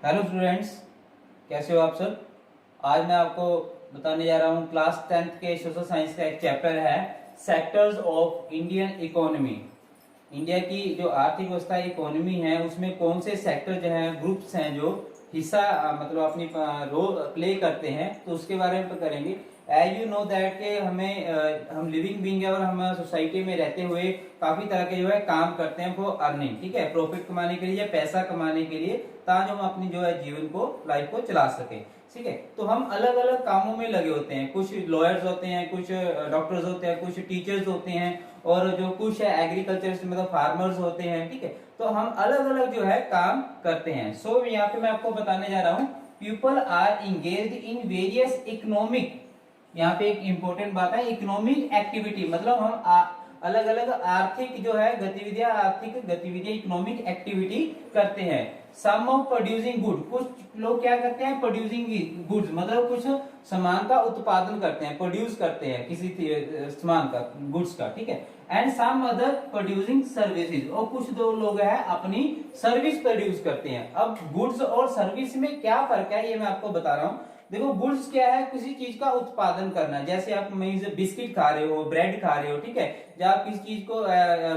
Hello students, कैसे हो आप सब। आज मैं आपको बताने जा रहा हूँ क्लास 10th के सोशल साइंस का एक चैप्टर है sectors of Indian economy. India की जो आर्थिक व्यवस्था इकोनॉमी है उसमें कौन से सेक्टर जो है ग्रुप्स हैं जो हिस्सा मतलब अपनी रोल प्ले करते हैं, तो उसके बारे में करेंगे। एज यू नो दैट के हम लिविंग बीइंग है और हम सोसाइटी में रहते हुए काफी तरह के जो है काम करते हैं फॉर अर्निंग, ठीक है, प्रॉफिट कमाने के लिए या पैसा कमाने के लिए, ताकि हम अपनी जो है जीवन को लाइफ को चला सके। ठीक है, तो हम अलग अलग कामों में लगे होते हैं। कुछ लॉयर्स होते हैं, कुछ डॉक्टर्स होते हैं, कुछ टीचर्स होते हैं, और जो कुछ है एग्रीकल्चर मतलब फार्मर्स होते हैं। ठीक है, तो हम अलग अलग जो है काम करते हैं। सो यहाँ पे मैं आपको बताने जा रहा हूँ people are engaged in various economic. यहाँ पे एक इंपॉर्टेंट बात है, इकोनॉमिक एक्टिविटी मतलब हम अलग अलग आर्थिक जो है गतिविधियां, आर्थिक गतिविधियां इकोनॉमिक एक्टिविटी करते हैं। सम ऑफ प्रोड्यूसिंग गुड, कुछ लोग क्या करते हैं प्रोड्यूसिंग गुड्स मतलब कुछ सामान का उत्पादन करते हैं, प्रोड्यूस करते हैं किसी सामान का, गुड्स का। ठीक है, and some other producing services, और कुछ दो लोग हैं अपनी सर्विस प्रोड्यूस करते हैं। अब गुड्स और सर्विस में क्या फर्क है ये मैं आपको बता रहा हूँ। देखो, गुड्स क्या है, किसी चीज का उत्पादन करना, जैसे आप बिस्किट खा रहे हो, ब्रेड खा रहे हो, ठीक है, या आप किसी चीज को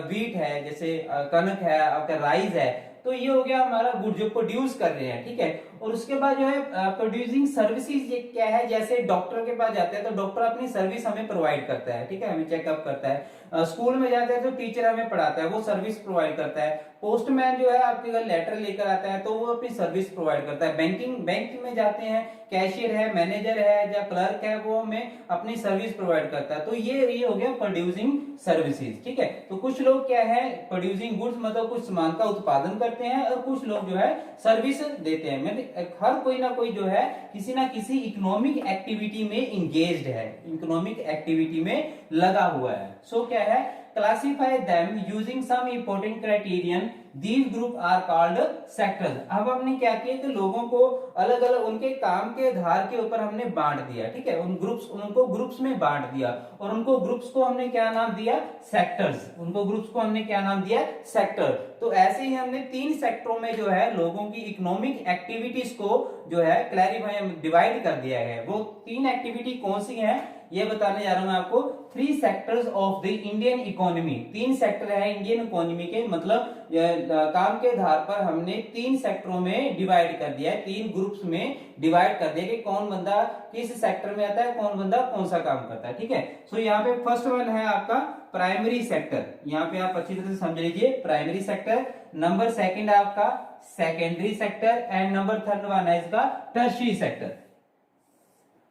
व्हीट है, जैसे कनक है, आपका राइस है, तो ये हो गया हमारा गुड जो प्रोड्यूस कर रहे हैं। ठीक है, और उसके बाद जो है प्रोड्यूसिंग सर्विसेज ये क्या है, जैसे डॉक्टर के पास जाते हैं तो डॉक्टर अपनी सर्विस हमें प्रोवाइड करता है। ठीक है, हमें चेकअप करता है। स्कूल में जाते हैं तो टीचर हमें पढ़ाता है, वो सर्विस प्रोवाइड करता है। पोस्टमैन जो है आपके घर लेटर लेकर आता है तो वो अपनी सर्विस प्रोवाइड करता है। बैंक में जाते हैं, कैशियर है, मैनेजर है या क्लर्क है, वो हमें अपनी सर्विस प्रोवाइड करता है। तो ये हो गया प्रोड्यूसिंग सर्विसेज। ठीक है, तो कुछ लोग क्या है प्रोड्यूसिंग गुड्स मतलब कुछ सामान का उत्पादन करते हैं, और कुछ लोग जो है सर्विस देते हैं। मतलब हर कोई ना कोई जो है किसी ना किसी इकोनॉमिक एक्टिविटी में इंगेज्ड है, इकोनॉमिक एक्टिविटी में लगा हुआ है। सो क्या है, classify them using some important criterion, these group are called sectors. अब हमने क्या किया कि लोगों को अलग अलग उनके काम के आधार के ऊपर हमने बांट दिया। ठीक है, उनको ग्रुप्स में बांट दिया, और उनको ग्रुप्स को हमने क्या नाम दिया, सेक्टर्स। उनको ग्रुप्स को हमने क्या नाम दिया, सेक्टर। तो ऐसे ही हमने 3 सेक्टरों में जो है लोगों की इकोनॉमिक एक्टिविटीज को जो है क्लैरिफाई डिवाइड कर दिया है। वो 3 एक्टिविटी कौन सी है ये बताने जा रहा हूं मैं आपको। 3 sectors of the Indian economy, 3 sector है इंडियन इकोनॉमी के, मतलब काम के आधार पर हमने 3 सेक्टरों में डिवाइड कर दिया है, 3 ग्रुप्स में डिवाइड कर दिया कि कौन बंदा किस सेक्टर में आता है, कौन बंदा कौन सा काम करता है। ठीक है, सो यहाँ पे फर्स्ट वन है आपका प्राइमरी सेक्टर। यहाँ पे आप अच्छी तरह से समझ लीजिए, प्राइमरी सेक्टर। नंबर सेकंड है आपका secondary sector, and number third one है इसका टर्शियरी सेक्टर।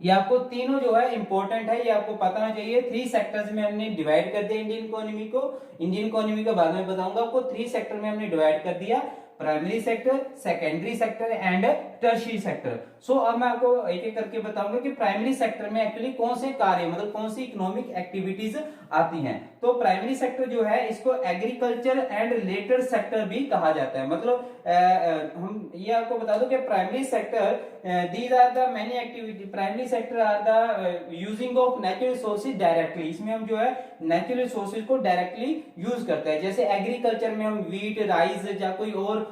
ये आपको तीनों जो है इंपॉर्टेंट है, ये आपको पता होना चाहिए। 3 सेक्टर्स में हमने डिवाइड कर दिया इंडियन इकोनॉमी को। इंडियन इकोनॉमी का बाद में बताऊंगा आपको। 3 सेक्टर में हमने डिवाइड कर दिया, primary sector, secondary sector and tertiary sector. So अब मैं आपको एक एक करके बताऊंगा कि प्राइमरी सेक्टर में एक्चुअली कौन से कार्य मतलब कौन सी इकोनॉमिक एक्टिविटीज आती हैं। तो प्राइमरी सेक्टर जो है इसको एग्रीकल्चर एंड रिलेटेड सेक्टर भी कहा जाता है। मतलब हम ये आपको बता दो कि primary sector these are the many activity, primary sector are the using of natural resources directly. इसमें हम जो है नेचुरल रिसोर्सेज को डायरेक्टली यूज करते हैं। जैसे एग्रीकल्चर में हम व्हीट, राइस या कोई और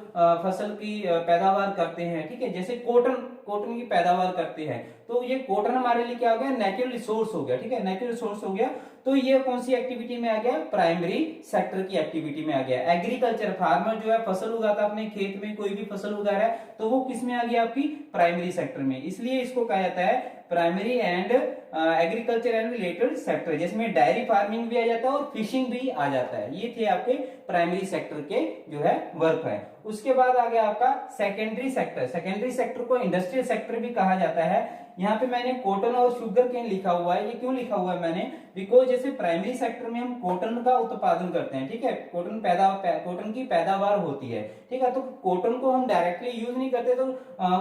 फसल की पैदावार करते हैं। ठीक है, जैसे कॉटन की पैदावार करते हैं, तो ये कॉटन हमारे लिए क्या हो गया, नेचुरल रिसोर्स हो गया। ठीक है, नेचुरल रिसोर्स हो गया। तो ये कौन सी एक्टिविटी में आ गया, प्राइमरी सेक्टर की एक्टिविटी में आ गया। एग्रीकल्चर, फार्मर जो है फसल उगाता है अपने खेत में, कोई भी फसल उगा रहा है, तो वो किस में आ गया, आपकी प्राइमरी सेक्टर में। इसलिए इसको कहा जाता है primary and agriculture and related sector, जिसमें डायरी फार्मिंग भी आ जाता है और फिशिंग भी आ जाता है। ये थे आपके प्राइमरी सेक्टर के जो है वर्क है। उसके बाद आ गया आपका सेकेंडरी सेक्टर। सेकेंडरी सेक्टर को इंडस्ट्रियल सेक्टर भी कहा जाता है। यहाँ पे मैंने कॉटन और शुगर केन लिखा हुआ है। ये क्यों लिखा हुआ है मैंने, बिकॉज जैसे प्राइमरी सेक्टर में हम कॉटन का उत्पादन करते हैं। ठीक है, कॉटन की पैदावार होती है। ठीक है, तो कॉटन को हम डायरेक्टली यूज नहीं करते, तो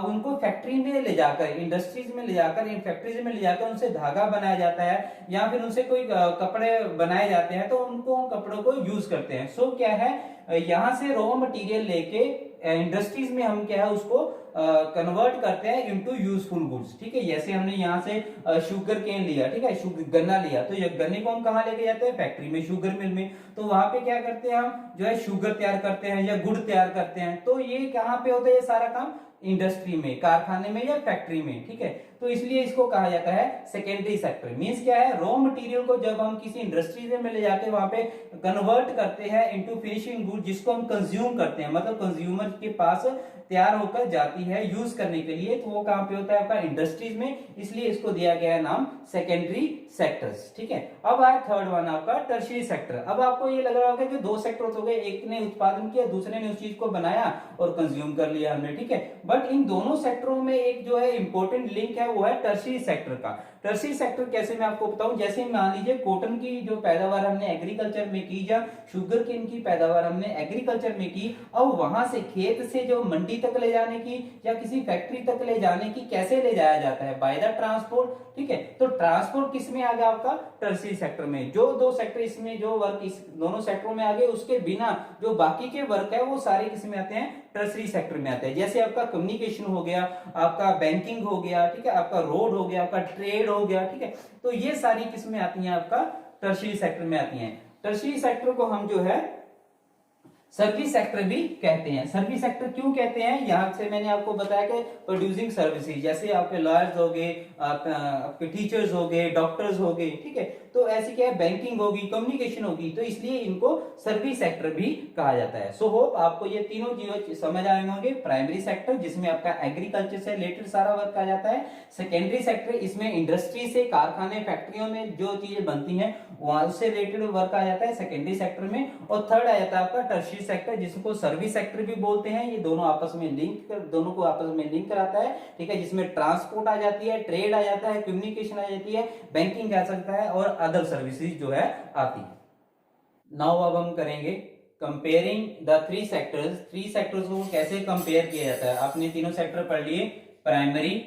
उनको फैक्ट्री में ले जाकर, इंडस्ट्रीज में ले जाकर, इन फैक्ट्रीज में ले जाकर उनसे धागा बनाया जाता है, या फिर उनसे कोई कपड़े बनाए जाते हैं, तो उनको हम कपड़ों को यूज करते हैं। सो क्या है, यहाँ से रॉ मटेरियल लेके इंडस्ट्रीज में हम क्या है उसको कन्वर्ट करते हैं इनटू यूजफुल गुड्स। ठीक है, जैसे हमने यहाँ से शुगर केन लिया, ठीक है, गन्ना लिया, तो ये गन्ने को हम कहाँ लेके जाते हैं? फैक्ट्री में, शुगर मिल में। तो वहां पे क्या करते हैं हम, जो है शुगर तैयार करते हैं या गुड़ तैयार करते हैं। तो ये कहाँ पे होता है? ये सारा काम इंडस्ट्री में, कारखाने में या फैक्ट्री में। ठीक है, तो इसलिए इसको कहा जाता है सेकेंडरी सेक्टर। मींस क्या है? रॉ मटेरियल को जब हम किसी इंडस्ट्री में ले जाके वहां पे कन्वर्ट करते हैं इनटू फिनिशिंग गुड, जिसको हम कंज्यूम करते हैं, मतलब कंज्यूमर के पास तैयार होकर जाती है यूज करने के लिए, तो वो कहां पे होता है? आपका इंडस्ट्रीज में। इसलिए इसको दिया गया है नाम सेकेंडरी सेक्टर्स। ठीक है, अब आया थर्ड वन आपका टर्शियरी सेक्टर। अब आपको ये लग रहा होगा कि दो सेक्टर हो गए, एक ने उत्पादन किया, दूसरे ने उस चीज को बनाया और कंज्यूम कर लिया हमने। ठीक है, बट इन दोनों सेक्टरों में एक जो है इंपॉर्टेंट लिंक है, वो है टर्शियरी सेक्टर का। टर्शियरी सेक्टर कैसे मैं आपको बताऊं, जैसे मान लीजिए कॉटन की जो पैदावार हमने एग्रीकल्चर में की, या शुगर केन की पैदावार हमने एग्रीकल्चर में की, अब वहां से खेत से जो मंडी तक ले जाने की या किसी फैक्ट्री तक ले जाने की, कैसे ले जाया जाता है? By the transport. ठीक है, तो ट्रांसपोर्ट किस में आ गया? आपका टर्शियरी सेक्टर में। जो दो सेक्टर इसमें जो वर्क इस दोनों सेक्टरों में आ गए, उसके बिना जो बाकी के वर्क है वो सारे किस में आते हैं? टर्शियरी सेक्टर में आते हैं। जैसे आपका कम्युनिकेशन हो गया, आपका बैंकिंग हो गया, ठीक है, आपका रोड हो गया, आपका ट्रेड हो गया। ठीक है, तो ये सारी किस में आती हैं? आपका टर्शियरी सेक्टर में आती हैं। टर्शियरी सेक्टर को हम जो है सर्विस सेक्टर भी कहते हैं। सर्विस सेक्टर क्यों कहते हैं? यहां से मैंने आपको बताया कि प्रोड्यूसिंग सर्विसेज, जैसे आपके लॉयर्स हो गए, आपके टीचर्स हो गए, डॉक्टर्स हो गए। ठीक है, तो ऐसी क्या है? बैंकिंग होगी, कम्युनिकेशन होगी, तो इसलिए इनको सर्विस सेक्टर भी कहा जाता है। सो होप आपको ये तीनों चीजें समझ आए होंगे। प्राइमरी सेक्टर, जिसमें आपका एग्रीकल्चर से रिलेटेड सारा वर्क आ जाता है। सेकेंडरी सेक्टर, इसमें इंडस्ट्री से, कारखाने, फैक्ट्रियों में जो चीजें बनती हैं वहां उससे रिलेटेड वर्क आ जाता है सेकेंडरी सेक्टर में। और थर्ड आ जाता है आपका टर्शियरी सेक्टर, जिसको सर्विस सेक्टर भी बोलते हैं। ये दोनों आपस में दोनों को आपस में लिंक कराता है। ठीक है, जिसमें ट्रांसपोर्ट आ जाती है, ट्रेड आ जाता है, कम्युनिकेशन आ जाती है, बैंकिंग आ सकता है, और अदर सर्विसेज जो है आती है। नाउ अब हम करेंगे comparing the three sectors. Three sectors को कैसे कंपेयर किया जाता है? आपने तीनों सेक्टर पढ़ लिए, primary,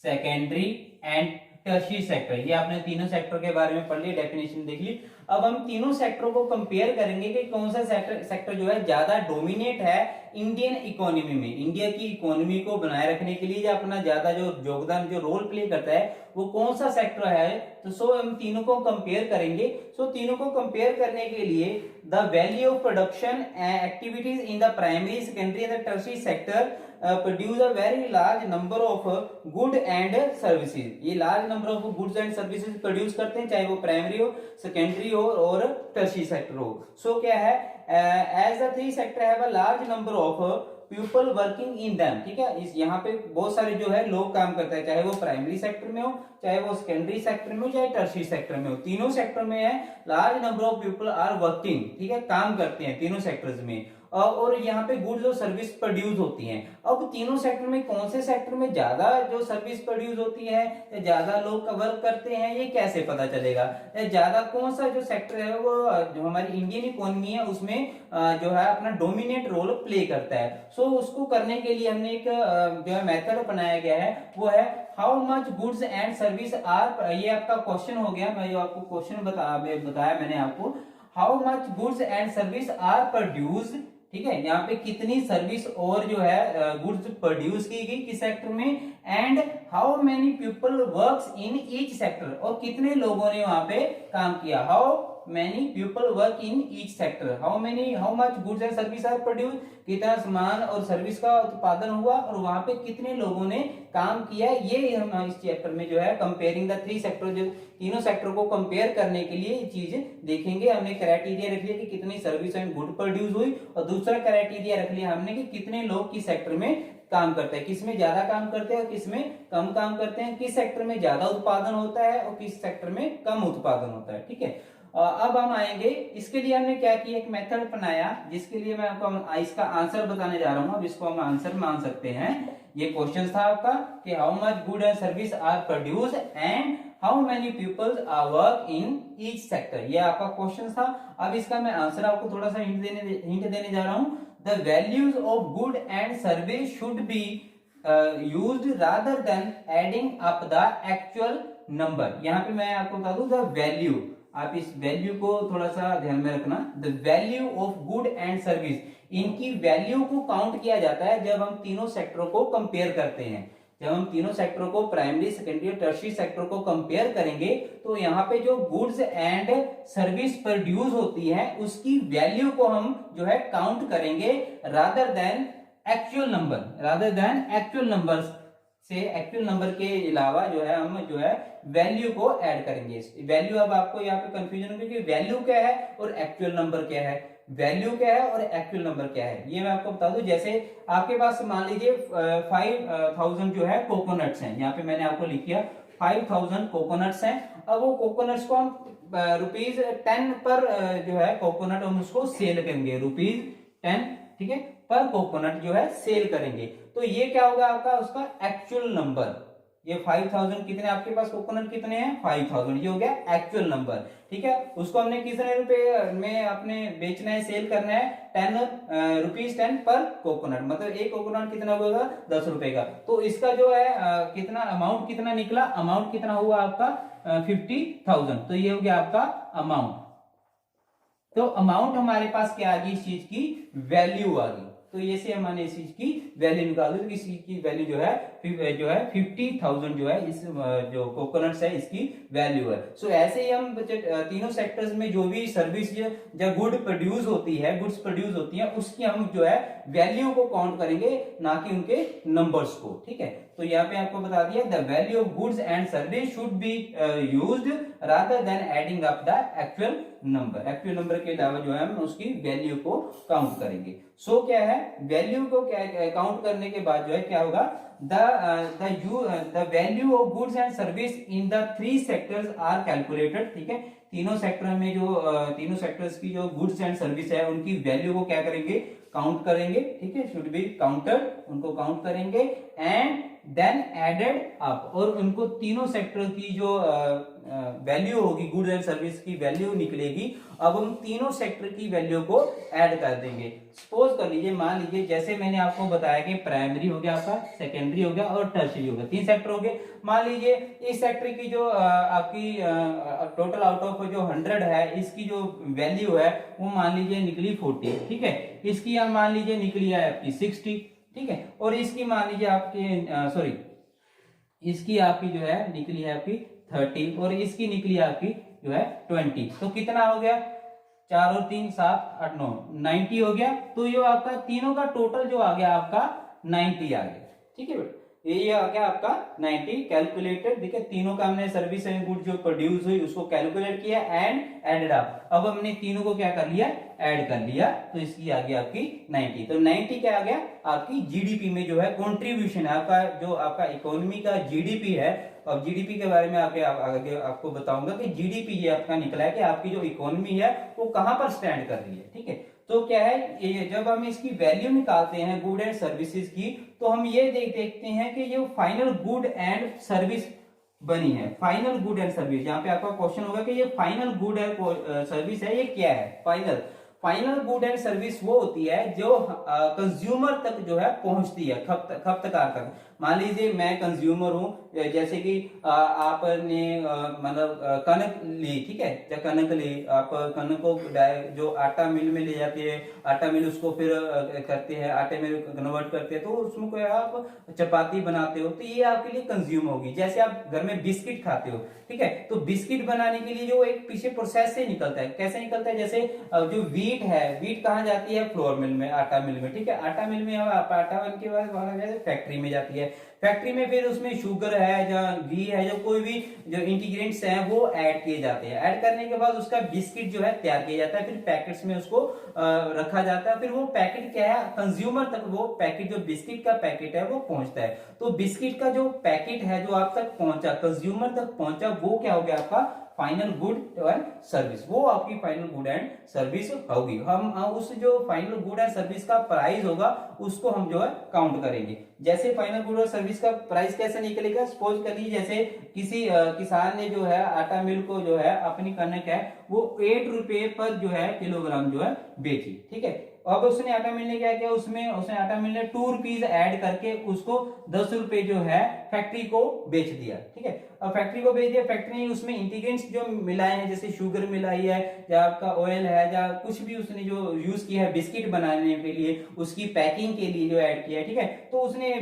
secondary and tertiary sector. ये आपने तीनों सेक्टर के बारे में पढ़ लिया, डेफिनेशन देख ली। अब हम तीनों सेक्टरों को कंपेयर करेंगे कि कौन सा सेक्टर जो है ज्यादा डोमिनेट है इंडियन इकोनॉमी में। इंडिया की इकोनॉमी को बनाए रखने के लिए अपना ज्यादा जो योगदान, जो रोल प्ले करता है, वो कौन सा सेक्टर है? तो सो हम तीनों को कंपेयर करेंगे। सो तीनों को कंपेयर करने के लिए the value of production activities in the primary, secondary and tertiary sector produce a very large number of good and services. ये large number of goods and services produce करते हैं, चाहे वो प्राइमरी हो, सेकेंडरी हो और टर्शियरी सेक्टर हो। So क्या है? As the three sector have a large number of people working in them. ठीक है, इस यहाँ पे बहुत सारे जो है लोग काम करते हैं, चाहे वो प्राइमरी सेक्टर में हो, चाहे वो सेकेंडरी सेक्टर में हो, चाहे टर्शियरी सेक्टर में हो। तीनों सेक्टर में है large number of people are working. ठीक है, काम करते हैं तीनों सेक्टर्स में, और यहाँ पे गुड्स और सर्विस प्रोड्यूस होती हैं। अब तीनों सेक्टर में कौन से सेक्टर में ज्यादा जो सर्विस प्रोड्यूस होती है या ज्यादा लोग वर्क करते हैं, ये कैसे पता चलेगा? ज्यादा कौन सा जो सेक्टर है वो जो हमारी इंडियन इकोनॉमी है उसमें जो है अपना डोमिनेट रोल प्ले करता है। सो उसको करने के लिए हमने एक जो है मेथड अपनाया गया है, वो है how much goods and service are. ये आपका क्वेश्चन हो गया, मैं जो आपको क्वेश्चन बताया मैंने आपको, how much goods and service are produce. ठीक है, यहाँ पे कितनी सर्विस और जो है गुड्स प्रोड्यूस की गई किस सेक्टर में, and how many people works in each sector, और कितने लोगों ने वहां पे काम किया। How many people work in each sector, how much goods and service are produced, कितना सामान और सर्विस का उत्पादन हुआ और वहां पे कितने लोगों ने काम किया। ये हम इस चैप्टर में जो है कंपेयरिंग द थ्री सेक्टर, जो तीनों सेक्टर को कंपेयर करने के लिए ये चीज देखेंगे। हमने क्राइटेरिया रख लिया कि कितनी सर्विस एंड गुड प्रोड्यूस हुई, और दूसरा क्राइटेरिया रख लिया हमने कि कितने लोग किस सेक्टर में काम करते हैं, किस में ज्यादा काम करते हैं और किस में कम काम करते हैं, किस सेक्टर में ज्यादा उत्पादन होता है और किस सेक्टर में कम उत्पादन होता है। ठीक है, अब हम आएंगे, इसके लिए हमने क्या किया, एक मेथड अपनाया, जिसके लिए मैं आपको इसका आंसर बताने जा रहा हूं। अब इसको हम आंसर मान सकते हैं। ये क्वेश्चन था आपका कि how much good and service are produce and how many peoples are work in each sector, ये आपका क्वेश्चन था। अब इसका मैं आंसर आपको थोड़ा सा हिंट देने जा रहा हूं। The values of good and service should be used rather than adding up the actual number. यहाँ पे मैं आपको बता दूं, द वैल्यू, आप इस वैल्यू को थोड़ा सा ध्यान में रखना। The value of good and service इनकी वैल्यू को काउंट किया जाता है जब हम तीनों सेक्टरों को कंपेयर करते हैं। जब हम तीनों सेक्टरों को, प्राइमरी, सेकेंडरी और टर्शियरी सेक्टर को कंपेयर करेंगे, तो यहाँ पे जो गुड्स एंड सर्विस प्रोड्यूस होती है उसकी वैल्यू को हम जो है काउंट करेंगे रादर देन एक्चुअल नंबर से। एक्चुअल नंबर के अलावा जो है हम जो है वैल्यू को ऐड करेंगे। वैल्यू, अब आपको यहाँ पे कंफ्यूजन होगी कि वैल्यू क्या है और एक्चुअल नंबर क्या है। वैल्यू क्या है और एक्चुअल नंबर क्या है, ये मैं आपको बता दूं। जैसे आपके पास मान लीजिए 5000 जो है कोकोनट्स हैं, यहाँ पे मैंने आपको लिख दिया 5000 कोकोनट्स हैं। अब वो कोकोनट्स को हम ₹10 पर जो है कोकोनट हम उसको सेल करेंगे, ₹10, ठीक है, पर कोकोनट जो है सेल करेंगे। तो ये क्या होगा आपका, उसका एक्चुअल नंबर। ये 5000 कितने आपके पास कोकोनट कितने हैं, 5000, ये हो गया एक्चुअल नंबर, ठीक है। उसको हमने कितने रुपए में अपने बेचना है, सेल करना है, ₹10 पर कोकोनट, मतलब एक कोकोनट कितना होगा, 10 रुपए का। तो इसका जो है कितना अमाउंट कितना निकला, अमाउंट कितना हुआ आपका 50,000। तो ये हो गया आपका अमाउंट। तो अमाउंट हमारे पास क्या आ गई, इस चीज की वैल्यू आ गई। तो ये से हमने इस चीज की वैल्यू निकाल दी, इस चीज की वैल्यू जो है 50,000 जो है इस जो कोकोनट्स है इसकी वैल्यू है। सो ऐसे ही हम तीनों सेक्टर्स में जो भी सर्विस या गुड्स प्रोड्यूस होती है उसकी हम जो है वैल्यू को काउंट करेंगे, ना कि उनके नंबर्स को, ठीक है। तो यहाँ पे आपको बता दिया, the value of goods and service should be used rather than adding up the actual number के अलावा जो है हम उसकी वैल्यू को काउंट करेंगे। सो क्या है, वैल्यू को काउंट करने के बाद जो है क्या होगा, the value of goods and service in the 3 sectors are calculated, ठीक है। तीनों सेक्टर में जो तीनों सेक्टर्स की जो गुड्स एंड सर्विस है उनकी वैल्यू को क्या करेंगे, काउंट करेंगे, ठीक है, शुड बी काउंटेड, उनको काउंट करेंगे एंड देन एडेड अप, और उनको तीनों सेक्टर की जो वैल्यू होगी, गुड्स एंड सर्विस की वैल्यू निकलेगी। अब हम तीनों सेक्टर की वैल्यू को ऐड कर देंगे। सपोज कर लीजिए, मान लीजिए जैसे मैंने आपको बताया कि प्राइमरी हो गया आपका, सेकेंडरी हो गया और टर्शियरी हो गया, 3 सेक्टर हो गए। मान लीजिए इस सेक्टर की जो आपकी टोटल आउट ऑफ जो 100 है, इसकी जो वैल्यू है वो मान लीजिए निकली 40, ठीक है। इसकी आप मान लीजिए निकली है आपकी 60, ठीक है, और इसकी मान लीजिए आपकी इसकी आपकी जो है निकली है आपकी 30 और इसकी निकली है आपकी जो है 20। तो कितना हो गया, 4 और 3 7 8 9 90 हो गया। तो ये आपका तीनों का टोटल जो आ गया आपका 90 आ गया, ठीक है बेटा। ये आ गया आपका 90 कैलकुलेटेड, देखिए तीनों का हमने सर्विस एंड गुड जो प्रोड्यूस हुई उसको कैलकुलेट किया एंड एडेड अप। अब हमने तीनों को क्या कर लिया, ऐड कर लिया, तो इसकी आ गई आपकी 90। तो 90 क्या आ गया, आपकी जीडीपी में जो है कंट्रीब्यूशन है आपका, जो आपका इकोनॉमी का जीडीपी है। अब जीडीपी के बारे में आगे आपको बताऊंगा कि जीडीपी ये आपका निकला है कि आपकी जो इकोनॉमी है वो कहां पर स्टैंड कर रही है, ठीक है। तो क्या है, ये जब हम इसकी वैल्यू निकालते हैं गुड एंड सर्विसेज की, तो हम ये देखते हैं कि ये फाइनल गुड एंड सर्विस बनी है। फाइनल गुड एंड सर्विस, यहाँ पे आपका क्वेश्चन होगा कि ये फाइनल गुड एंड सर्विस है, ये क्या है। फाइनल गुड एंड सर्विस वो होती है जो कंज्यूमर तक जो है पहुंचती है, खपतकार तक। मान लीजिए मैं कंज्यूमर हूं, जैसे कि आपने मतलब कनक ली, ठीक है, जब कनक ली, आप कनक को जो आटा मिल में ले जाते हैं, आटा मिल उसको फिर करते हैं, आटे में कन्वर्ट करते हैं, तो उसमें कोई आप चपाती बनाते हो, तो ये आपके लिए कंज्यूम होगी। जैसे आप घर में बिस्किट खाते हो, ठीक है, तो बिस्किट बनाने के लिए जो एक पीछे प्रोसेस से निकलता है, कैसे निकलता है, जैसे जो वीट है, वीट कहाँ जाती है, फ्लोर मिल में, आटा मिल में, ठीक है। आटा मिल में आटा बन के बाद फैक्ट्री में जाती है, फैक्ट्री में फिर उसमें शुगर है या घी है, जो कोई भी जो इंटीग्रेंट्स हैं वो ऐड किए जाते हैं। ऐड करने के बाद उसका बिस्किट जो है तैयार किया जाता है, फिर पैकेट्स में उसको रखा जाता है। फिर वो पैकेट क्या है, कंज्यूमर तक वो पैकेट, जो बिस्किट का पैकेट है वो पहुंचता है। तो बिस्किट का जो पैकेट है जो आप तक पहुंचा, कंज्यूमर तक पहुंचा, वो क्या हो गया आपका फाइनल गुड एंड सर्विस, वो आपकी फाइनल गुड एंड सर्विस होगी। हम उस जो फाइनल गुड एंड सर्विस का प्राइस होगा उसको हम जो है काउंट करेंगे। जैसे फाइनल गुड और सर्विस का प्राइस कैसे निकलेगा, सपोज कर लीजिए जैसे किसी किसान ने जो है आटा मिल को जो है अपनी कनक है वो 8 रुपए पर जो है किलोग्राम जो है बेची, ठीक है, अब उसने आटा मिल ने क्या किया, उसमें उसने आटा मिल ने 2 रुपीज ऐड करके उसको 10 रुपए जो है फैक्ट्री को बेच दिया। ठीक है, अब फैक्ट्री को बेच दिया, फैक्ट्री ने उसमें इंग्रेडिएंट्स जो मिलाए हैं, जैसे शुगर मिलाई है या आपका ऑयल है या कुछ भी उसने जो यूज किया है बिस्किट बनाने के लिए, उसकी पैकिंग के लिए जो ऐड किया है। ठीक है, तो उसने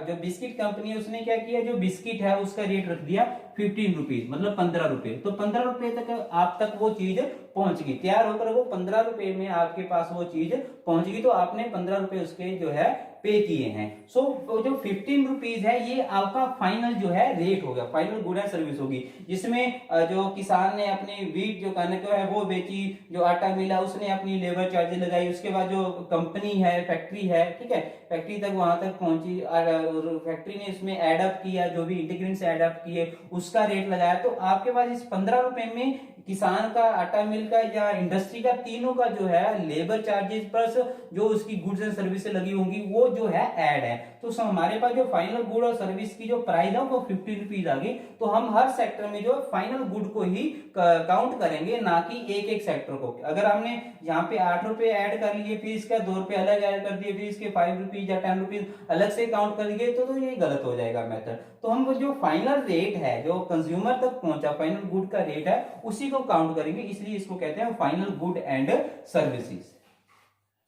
जो बिस्किट कंपनी है उसने क्या किया, जो बिस्किट है उसका रेट रख दिया 15 रुपीज, मतलब 15 रुपए। तो 15 रुपए तक आप तक वो चीज पहुंच गई, तैयार होकर वो 15 रुपए में आपके पास वो चीज पहुंच गई, तो आपने 15 रुपए उसके जो है पे किए हैं। सो जो 15 रुपीज है ये आपका फाइनल जो है रेट हो गया, फाइनल गुड एंड सर्विस होगी, जिसमें जो किसान ने अपनी वीट जो कनक है वो बेची, जो आटा मिला उसने अपनी लेबर चार्जेस लगाई, उसके बाद जो कंपनी है फैक्ट्री है, ठीक है, फैक्ट्री तक वहां तक पहुंची और फैक्ट्री ने इसमें एडअप किया, जो भी इंटीग्रेंट्स एडअप किए उसका रेट लगाया। तो आपके पास इस 15 रुपए में किसान का, आटा मिल का या इंडस्ट्री का, तीनों का जो है लेबर चार्जेस प्लस जो उसकी गुड्स एंड सर्विसेज लगी होंगी वो जो है ऐड है। तो हमारे पास जो फाइनल गुड और सर्विस की जो प्राइस है वो 50 रुपीज आ गई। तो हम हर सेक्टर में जो फाइनल गुड को ही काउंट करेंगे, ना कि एक एक सेक्टर को। अगर हमने यहाँ पे 8 रुपए ऐड कर लिए, फिर इसका 2 रुपए अलग ऐड कर दिए, फिर इसके 5 रुपीज या 10 रुपीज अलग से काउंट कर लिए, तो ये गलत हो जाएगा मेथड। तो हम जो फाइनल रेट है जो कंज्यूमर तक पहुंचा, फाइनल गुड का रेट है, उसी को काउंट करेंगे, इसलिए इसको कहते हैं final good and services.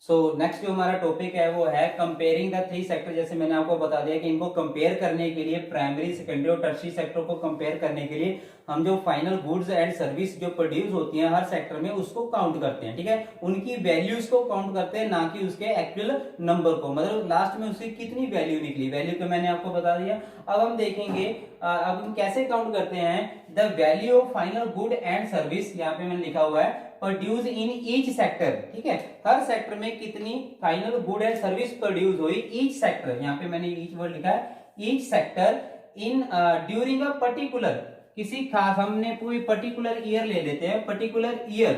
So next जो हमारा टॉपिक है वो है कंपेयरिंग द 3 सेक्टर। जैसे मैंने आपको बता दिया कि इनको कंपेयर करने के लिए, प्राइमरी, सेकेंडरी और टर्शियरी सेक्टर को कंपेयर करने के लिए हम जो फाइनल गुड्स एंड सर्विस जो प्रोड्यूस होती हैं हर सेक्टर में उसको काउंट करते हैं। ठीक है, उनकी वैल्यूज को काउंट करते हैं, ना कि उसके एक्चुअल नंबर को, मतलब लास्ट में उसकी कितनी वैल्यू निकली, वैल्यू को मैंने आपको बता दिया। अब हम देखेंगे अब हम कैसे काउंट करते हैं the value of final good and service. यहाँ पे मैंने लिखा हुआ है प्रोड्यूस इन ईच सेक्टर। ठीक है, हर सेक्टर में कितनी final good and service produce हुई, ईच सेक्टर, यहाँ पे मैंने ईच वर्ड लिखा है, each sector in during a particular, किसी खास, हमने पूरी पर्टिकुलर ईयर ले लेते हैं, पर्टिकुलर ईयर।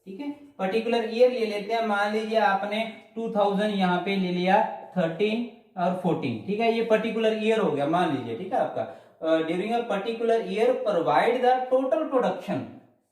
ठीक है, पर्टिकुलर ईयर ले लेते हैं, मान लीजिए आपने 2000 यहाँ पे ले लिया, 13 और 14। ठीक है, ये पर्टिकुलर ईयर हो गया मान लीजिए। ठीक है, आपका during a particular year provide the total production.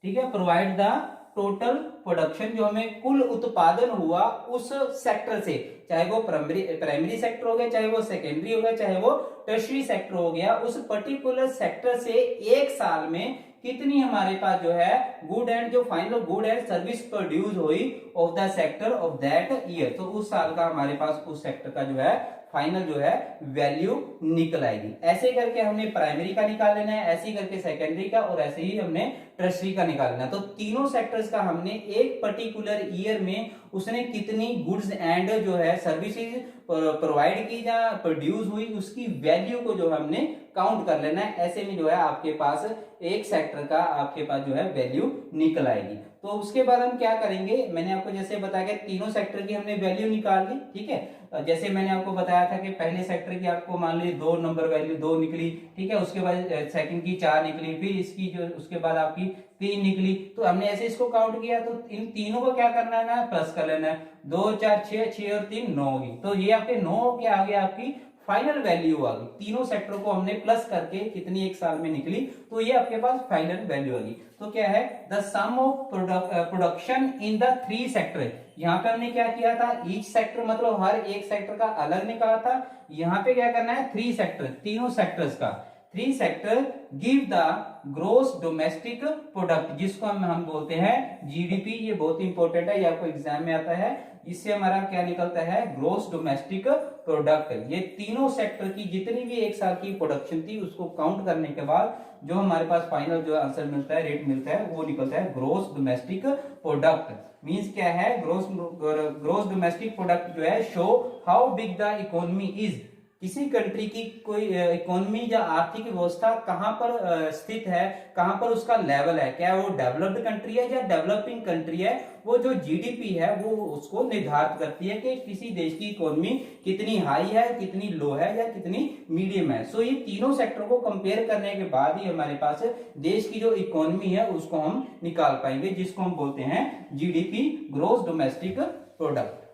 ठीक है, प्रोवाइड द टोटल प्रोडक्शन, जो हमें कुल उत्पादन हुआ उस सेक्टर से, चाहे वो प्राइमरी सेक्टर हो गया, चाहे वो सेकेंडरी हो गया, चाहे वो टर्शियरी सेक्टर हो गया, उस पर्टिकुलर सेक्टर से एक साल में कितनी हमारे पास जो है गुड एंड जो final good and service produce हुई of the sector of that year. तो उस साल का हमारे पास उस सेक्टर का जो है फाइनल जो है वैल्यू निकल आएगी। ऐसे करके हमने प्राइमरी का निकाल लेना है, ऐसे करके सेकेंडरी का, और ऐसे ही हमने टर्शियरी का निकालना है। तो तीनों सेक्टर्स का हमने एक पर्टिकुलर ईयर में उसने कितनी गुड्स एंड जो है सर्विसेज प्रोवाइड की या प्रोड्यूस हुई, उसकी वैल्यू को जो हमने काउंट कर लेना है। ऐसे में जो है आपके पास एक सेक्टर का आपके पास जो है वैल्यू निकल आएगी। तो उसके बाद हम क्या करेंगे, मैंने आपको जैसे बताया तीनों सेक्टर की हमने वैल्यू निकाल ली। ठीक है, जैसे मैंने आपको बताया था कि पहले सेक्टर की आपको मान लीजिए 2 नंबर वैल्यू 2 निकली। ठीक है, उसके बाद सेकंड की 4 निकली, फिर इसकी जो उसके बाद आपकी 3 निकली। तो हमने ऐसे इसको काउंट किया, तो इन तीनों को क्या करना है ना, प्लस कर लेना है। 2 4 6, 6 और 3 9 होगी। तो ये आपके 9 क्या आ गया, आपकी फाइनल वैल्यू आ गई। तीनों सेक्टर को हमने प्लस करके कितनी एक साल में निकली, तो ये आपके पास फाइनल वैल्यू आ गई। तो क्या है, the sum of production in the 3 sector. यहाँ पे हमने क्या किया था, ईच सेक्टर मतलब हर एक सेक्टर का अलग निकाला था। यहाँ पे क्या करना है, 3 सेक्टर, तीनों सेक्टर्स का 3 sector give the gross domestic product, जिसको हम बोलते हैं जीडीपी। ये बहुत इंपॉर्टेंट है, ये आपको एग्जाम में आता है। इससे हमारा क्या निकलता है, ग्रोस डोमेस्टिक प्रोडक्ट। ये तीनों सेक्टर की जितनी भी एक साल की प्रोडक्शन थी उसको काउंट करने के बाद जो हमारे पास फाइनल जो आंसर मिलता है, रेट मिलता है, वो निकलता है ग्रोस डोमेस्टिक प्रोडक्ट। मींस क्या है, ग्रोस डोमेस्टिक प्रोडक्ट जो है show how big the economy is, किसी कंट्री की कोई इकोनॉमी या आर्थिक व्यवस्था कहां पर स्थित है, कहां पर उसका लेवल है, क्या वो डेवलप्ड कंट्री है या डेवलपिंग कंट्री है। वो जो जीडीपी है वो उसको निर्धारित करती है कि किसी देश की इकोनॉमी कितनी हाई है, कितनी लो है या कितनी मीडियम है। सो ये तीनों सेक्टर को कंपेयर करने के बाद ही हमारे पास देश की जो इकोनॉमी है उसको हम निकाल पाएंगे, जिसको हम बोलते हैं GDP, gross domestic product.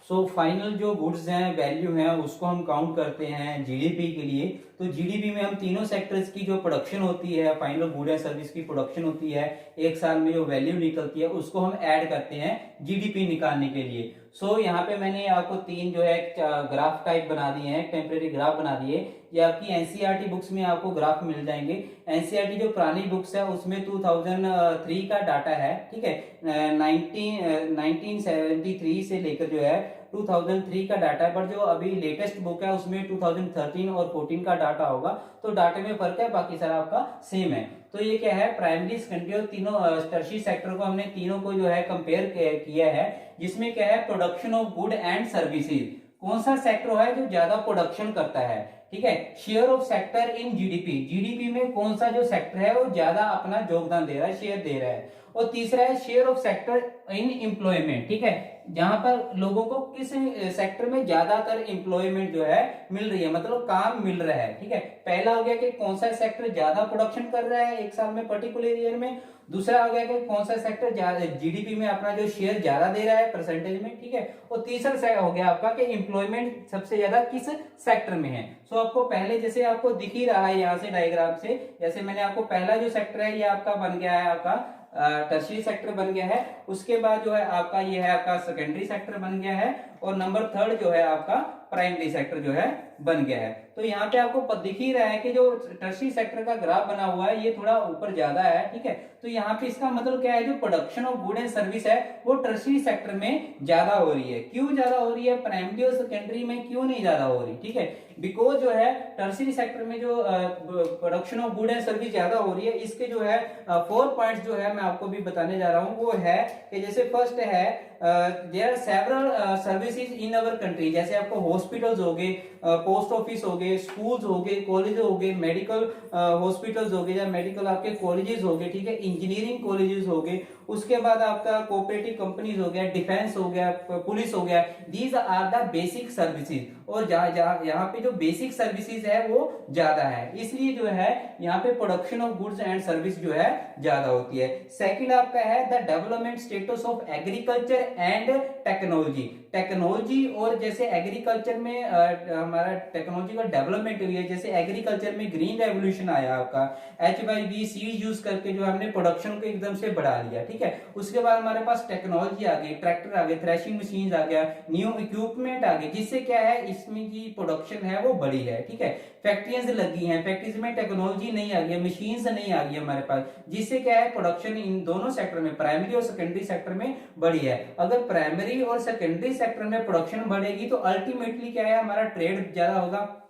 So final जो गुड्स हैं, वैल्यू है, उसको हम काउंट करते हैं जीडीपी के लिए। तो जीडीपी में हम तीनों सेक्टर्स की जो प्रोडक्शन होती है, फाइनल गुड एंड सर्विस की प्रोडक्शन होती है, एक साल में जो वैल्यू निकलती है, उसको हम ऐड करते हैं जीडीपी निकालने के लिए। सो यहाँ पे मैंने आपको तीन जो है ग्राफ टाइप बना दिए हैं, टेम्परेरी ग्राफ बना दिए। ये आपकी एनसीईआरटी बुक्स में आपको ग्राफ मिल जाएंगे। एनसीईआरटी जो पुरानी बुक्स है उसमें 2003 का डाटा है, ठीक है। 1973 से लेकर जो है 2003 का डाटा है, पर जो अभी लेटेस्ट बुक है उसमें 2013 और 14 का डाटा होगा। तो डाटे में फर्क है, बाकी सारा आपका सेम है। तो ये क्या है, प्राइमरी, सेकेंडरी और तीनों टर्शियरी सेक्टर को हमने तीनों को जो है कंपेयर किया है, जिसमें क्या है production of good and services. कौन सा सेक्टर है जो ज्यादा प्रोडक्शन करता है, ठीक है। Share of sector in GDP, GDP में कौन सा जो सेक्टर है वो ज्यादा अपना योगदान दे रहा है, शेयर दे रहा है। और तीसरा है share of sector in employment, ठीक है, जहां पर लोगों को किस सेक्टर में ज्यादातर एम्प्लॉयमेंट जो है मिल रही है, मतलब काम मिल रहा है, ठीक है। पहला हो गया कि कौन सा सेक्टर ज्यादा प्रोडक्शन कर रहा है एक साल में पर्टिकुलर ईयर में। दूसरा हो गया कि कौन सा सेक्टर जीडीपी में अपना जो शेयर ज्यादा दे रहा है परसेंटेज में, ठीक है। और तीसरा हो गया आपका कि एम्प्लॉयमेंट सबसे ज्यादा किस सेक्टर में है। सो आपको पहले जैसे आपको दिख ही रहा है यहाँ से डायग्राम से, जैसे मैंने आपको पहला जो सेक्टर है ये आपका बन गया है, आपका टर्शियरी सेक्टर बन गया है। उसके बाद जो है आपका ये है आपका सेकेंडरी सेक्टर बन गया है, और नंबर थर्ड जो है आपका प्राइमरी सेक्टर जो है बन गया है। तो यहाँ पे आपको दिख ही रहा है कि जो टर्शियरी सेक्टर का ग्राफ बना हुआ है ये थोड़ा ऊपर ज्यादा है, ठीक है। तो यहाँ पे इसका मतलब क्या है, जो production of good and service है वो टर्शियरी सेक्टर में ज्यादा हो रही है। क्यों ज्यादा हो रही है, प्राइमरी और सेकेंडरी में क्यों नहीं ज्यादा हो रही, ठीक है। बिकॉज जो है टर्शियरी सेक्टर में जो production of good and service ज्यादा हो रही है, इसके जो है 4 पॉइंट्स जो है मैं आपको भी बताने जा रहा हूँ। वो है कि जैसे फर्स्ट है there are several services in our country, जैसे आपको हॉस्पिटल्स हो गए, पोस्ट ऑफिस हो गए, स्कूल्स हो गए, कॉलेज हो गए, मेडिकल हॉस्पिटल्स हो गए या मेडिकल आपके कॉलेजेस हो गए, ठीक है, इंजीनियरिंग कॉलेजेस हो गए, उसके बाद आपका कोऑपरेटिव कंपनीज हो गया, डिफेंस हो गया, पुलिस हो गया। These are the basic services, और यहाँ पे जो बेसिक सर्विसेज है वो ज्यादा है, इसलिए जो है यहाँ पे production of goods and service जो है ज्यादा होती है। सेकंड आपका है the development status of agriculture and technology, technology और जैसे एग्रीकल्चर में हमारा टेक्नोलॉजी का डेवलपमेंट हुई है, जैसे एग्रीकल्चर में ग्रीन रेवोल्यूशन आया आपका, HYV सीड यूज करके जो हमने प्रोडक्शन को एकदम से बढ़ा लिया, ठीक है। उसके बाद हमारे पास टेक्नोलॉजी आ गई, ट्रैक्टर आ गए, थ्रेशिंग मशीन आ गया, न्यू इक्विपमेंट आ गए, जिससे क्या है इसमें की प्रोडक्शन है वो बढ़ी है, ठीक है। फैक्ट्रियां लगी हैं, फैक्ट्रीज में टेक्नोलॉजी नहीं आ गई, मशीन नहीं आ गई हमारे पास, जिससे क्या है प्रोडक्शन इन दोनों सेक्टर में, प्राइमरी और सेकेंडरी सेक्टर में बढ़ी है। अगर प्राइमरी और सेकेंडरी सेक्टर में प्रोडक्शन बढ़ेगी तो अल्टीमेटली क्या है हमारा ट्रेड ज्यादा होगा,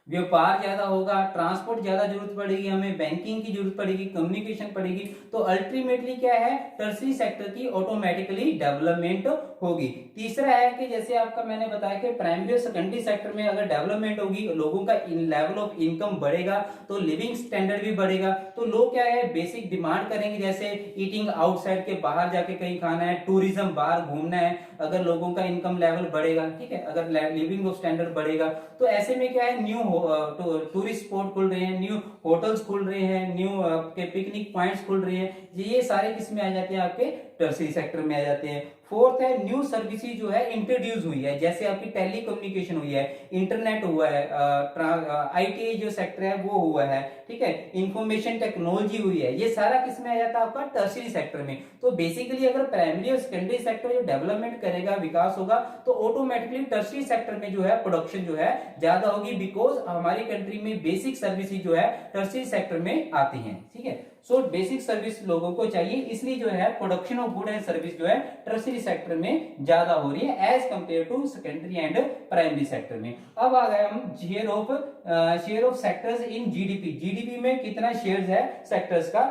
व्यापार ज्यादा होगा, ट्रांसपोर्ट ज्यादा जरूरत पड़ेगी, हमें बैंकिंग की जरूरत पड़ेगी, कम्युनिकेशन पड़ेगी। तो अल्टीमेटली क्या है टर्शियरी सेक्टर की ऑटोमेटिकली डेवलपमेंट होगी। तीसरा है कि जैसे आपका मैंने बताया कि प्राइमरी और सेकेंडरी सेक्टर में अगर डेवलपमेंट होगी, लोगों का लेवल ऑफ इनकम बढ़ेगा तो लिविंग स्टैंडर्ड भी बढ़ेगा, तो लोग क्या है बेसिक डिमांड करेंगे, जैसे ईटिंग आउटसाइड के बाहर जाके कहीं खाना है, टूरिज्म बाहर घूमना है। अगर लोगों का इनकम लेवल बढ़ेगा, ठीक है, अगर लिविंग ऑफ स्टैंडर्ड बढ़ेगा, तो ऐसे में क्या है न्यू टूरिस्ट स्पॉट खुल रहे हैं, न्यू होटल्स खुल रहे हैं, न्यू आपके पिकनिक पॉइंट्स खुल रहे हैं, ये सारे किस में आ जाते हैं आपके टर्शियरी सेक्टर में आ जाते हैं। फोर्थ है न्यू सर्विसेज जो है इंट्रोड्यूस हुई है, जैसे आपकी टेली कम्युनिकेशन हुई है, इंटरनेट हुआ है, ITI जो सेक्टर है वो हुआ है, ठीक है, इंफॉर्मेशन टेक्नोलॉजी हुई है, ये सारा किस में आ जाता है आपका टर्शियरी सेक्टर में। तो बेसिकली अगर प्राइमरी और सेकेंडरी सेक्टर जो डेवलपमेंट करेगा, विकास होगा, तो ऑटोमेटिकली टर्शियरी सेक्टर में जो है प्रोडक्शन जो है ज्यादा होगी, बिकॉज हमारी कंट्री में बेसिक सर्विसेज जो है टर्शियरी सेक्टर में आती है, ठीक है। सो बेसिक सर्विस लोगों को चाहिए, इसलिए जो है production of good and service जो है टर्शियरी सेक्टर में ज्यादा हो रही है as compare to secondary and primary sector में। अब आ गए हम share of sectors in GDP, GDP में कितना शेयर्स है सेक्टर्स का।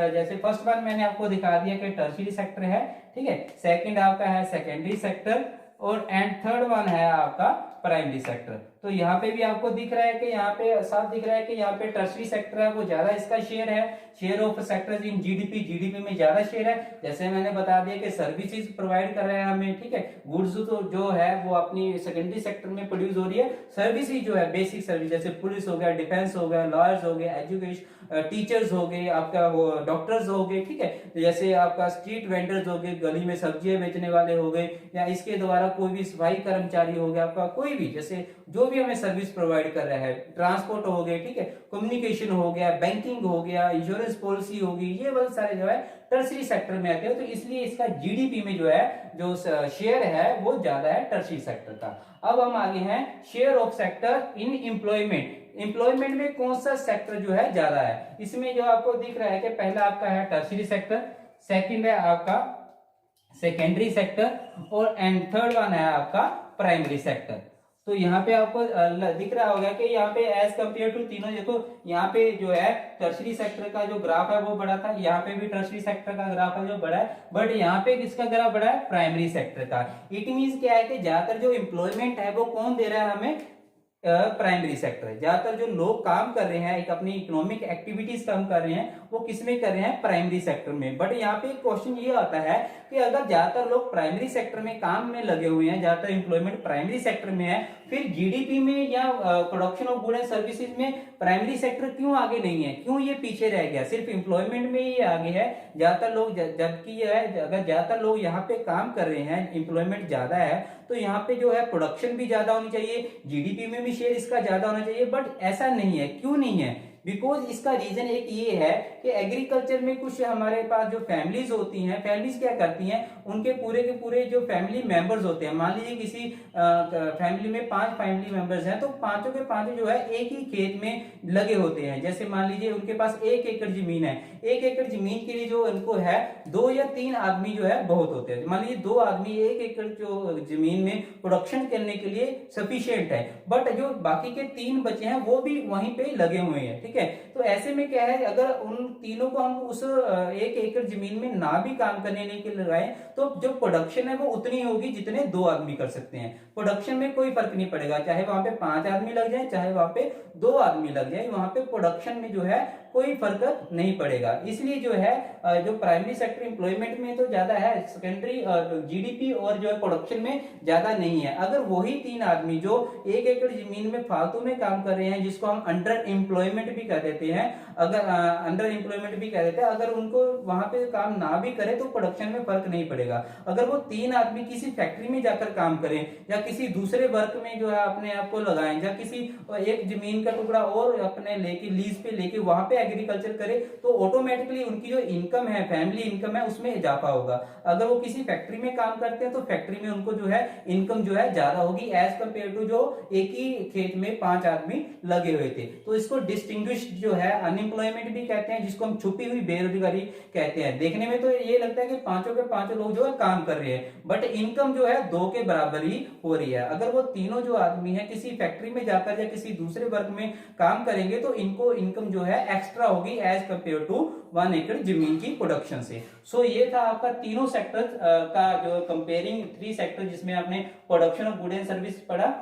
जैसे फर्स्ट वन मैंने आपको दिखा दिया कि टर्शियरी सेक्टर है, ठीक है, सेकंड आपका है सेकेंडरी सेक्टर, और एंड थर्ड वन है आपका प्राइमरी सेक्टर। तो यहाँ पे भी आपको दिख रहा है कि यहाँ पे साफ दिख रहा है कि यहाँ पे टर्शरी सेक्टर है वो ज्यादा इसका शेयर है, share of sectors in GDP, GDP में ज्यादा शेयर है। जैसे मैंने बता दिया कि सर्विसेज प्रोवाइड कर रहे हैं हमें, ठीक है, गुड्स तो जो है वो अपनी सेकेंडरी सेक्टर में प्रोड्यूस हो रही है, सर्विसेज जो है बेसिक सर्विस जैसे पुलिस हो गया, डिफेंस हो गया, लॉयर्स हो गए, एजुकेशन टीचर्स हो गए, आपका वो डॉक्टर्स हो गए, ठीक है, जैसे आपका स्ट्रीट वेंडर्स हो गए, गली में सब्जियां बेचने वाले हो गए, या इसके द्वारा कोई भी सफाई कर्मचारी हो गया, आपका कोई भी जैसे जो भी हमें सर्विस प्रोवाइड कर रहा है, ट्रांसपोर्ट हो गए, ठीक है, कम्युनिकेशन हो गया, बैंकिंग हो गया, इंश्योरेंस पॉलिसी होगी, ये बहुत सारे जो है टर्शरी सेक्टर में आते हैं। तो इसलिए इसका जीडीपी में जो है जो शेयर है वो ज्यादा है टर्शरी सेक्टर का। अब हम आगे हैं share of sector in employment, employment में कौन सा सेक्टर जो है ज्यादा है। इसमें जो आपको दिख रहा है कि पहला आपका है टर्शरी सेक्टर, सेकंड है आपका सेकेंडरी सेक्टर, और एंड थर्ड वन है आपका प्राइमरी सेक्टर। तो यहाँ पे आपको दिख रहा होगा कि यहाँ पे एज कंपेयर टू तीनों, देखो यहाँ पे जो है टर्शरी सेक्टर का जो ग्राफ है वो बड़ा था, यहाँ पे भी टर्शरी सेक्टर का ग्राफ है जो बड़ा है, बट यहाँ पे किसका ग्राफ बड़ा है, प्राइमरी सेक्टर का। इट मींस क्या है कि ज्यादातर जो एम्प्लॉयमेंट है वो कौन दे रहा है हमें, प्राइमरी सेक्टर। ज्यादातर जो लोग काम कर रहे हैं, एक अपनी इकोनॉमिक एक्टिविटीज काम कर रहे हैं, वो किसमें कर रहे हैं, प्राइमरी सेक्टर में। बट यहाँ पे क्वेश्चन ये आता है कि अगर ज्यादातर लोग प्राइमरी सेक्टर में काम में लगे हुए हैं, ज्यादातर एम्प्लॉयमेंट प्राइमरी सेक्टर में है, फिर जीडीपी में या production of goods and services में प्राइमरी सेक्टर क्यों आगे नहीं है, क्यों ये पीछे रह गया, सिर्फ एम्प्लॉयमेंट में ये आगे है ज्यादातर लोग, जबकि ये है अगर ज्यादातर लोग यहाँ पे काम कर रहे हैं, एम्प्लॉयमेंट ज्यादा है, तो यहाँ पे जो है प्रोडक्शन भी ज्यादा होनी चाहिए, जीडीपी में भी शेयर इसका ज्यादा होना चाहिए, बट ऐसा नहीं है। क्यों नहीं है, बिकॉज इसका रीजन एक ये है कि एग्रीकल्चर में कुछ हमारे पास जो फैमिलीज होती हैं, फैमिलीज क्या करती हैं, उनके पूरे के पूरे जो फैमिली मेंबर्स होते हैं, मान लीजिए किसी फैमिली में 5 फैमिली मेंबर्स हैं, तो पांचों के पांचों जो है एक ही खेत में लगे होते हैं। जैसे मान लीजिए उनके पास 1 एकड़ जमीन है, 1 एकड़ जमीन के लिए जो उनको है 2 या 3 आदमी जो है बहुत होते हैं। मान लीजिए 2 आदमी 1 एकड़ जो जमीन में प्रोडक्शन करने के लिए सफिशियंट है, बट जो बाकी के 3 बचे हैं वो भी वहीं पे लगे हुए हैं, ठीक है। तो ऐसे में क्या है, अगर उन तीनों को हम उस 1 एकड़ जमीन में ना भी काम करने के लिए लगाएं, तो जो प्रोडक्शन है वो उतनी होगी जितने 2 आदमी कर सकते हैं। प्रोडक्शन में कोई फर्क नहीं पड़ेगा, चाहे वहां पे 5 आदमी लग जाए, चाहे वहां पे 2 आदमी लग जाए, वहां पे प्रोडक्शन में जो है कोई फर्क नहीं पड़ेगा। इसलिए जो है जो प्राइमरी सेक्टर एम्प्लॉयमेंट में तो ज्यादा है, सेकेंडरी जीडीपी और जो है प्रोडक्शन में ज्यादा नहीं है। अगर वही 3 आदमी जो 1 एकड़ जमीन में फालतू में काम कर रहे हैं, जिसको हम अंडर एम्प्लॉयमेंट भी कह देते हैं, अगर अंडर एम्प्लॉयमेंट भी कह देते हैं, अगर उनको वहां पे काम ना भी करे तो प्रोडक्शन में फर्क नहीं पड़ेगा। अगर वो 3 आदमी किसी फैक्ट्री में जाकर काम करें, या किसी दूसरे वर्क में जो है अपने आप को लगाएं, या किसी एक जमीन का टुकड़ा और अपने लेके लीज पे लेके वहां पे एग्रीकल्चर करे, तो ऑटोमेटिकली उनकी जो इनकम है, फैमिली इनकम है, उसमें इजाफा होगा। अगर वो किसी फैक्ट्री में काम करते हैं तो फैक्ट्री में उनको जो है इनकम जो है ज्यादा होगी एज कंपेयर टू जो एक ही खेत में 5 आदमी लगे हुए थे। तो इसको डिस्टिंग्विश जो है अनएम्प्लॉयमेंट भी कहते हैं, जिसको हम छुपी हुई बेरोजगारी कहते हैं। देखने में तो ये लगता है कि पांचों के पांचों लोग जो है काम कर रहे हैं, बट इनकम जो है 2 के बराबर ही हो रही है। अगर वो तीनों जो आदमी है किसी फैक्ट्री में जाकर या किसी दूसरे वर्क में काम करेंगे तो इनको इनकम जो है एक्स्ट्रा होगी एज कंपेयर टू 1 एकड़ जमीन की प्रोडक्शन से। सो ये था आपका तीनों सेक्टर का जो कंपेयरिंग 3 सेक्टर, जिसमें आपने production of good and service पढ़ा,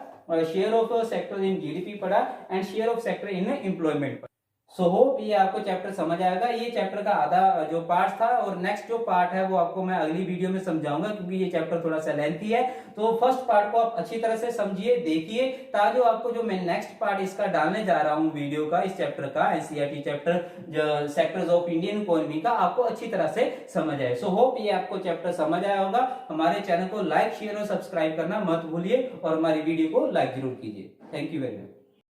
share of sector in GDP पढ़ा, and share of sector in employment पढ़ा। सो होप ये आपको चैप्टर समझ आएगा। ये चैप्टर का आधा जो पार्ट था, और नेक्स्ट जो पार्ट है वो आपको मैं अगली वीडियो में समझाऊंगा, क्योंकि ये चैप्टर थोड़ा सा लेंथी है। तो फर्स्ट पार्ट को आप अच्छी तरह से समझिए, देखिए, ताकि आपको जो मैं नेक्स्ट पार्ट इसका डालने जा रहा हूँ वीडियो का, इस चैप्टर का, एनसीईआरटी चैप्टर जो सेक्टर्स ऑफ इंडियन इकोनॉमी का, आपको अच्छी तरह से समझ आए। सो होप ये आपको चैप्टर समझ आया होगा। हमारे चैनल को लाइक, शेयर और सब्सक्राइब करना मत भूलिए, और हमारी वीडियो को लाइक जरूर कीजिए। Thank you very much.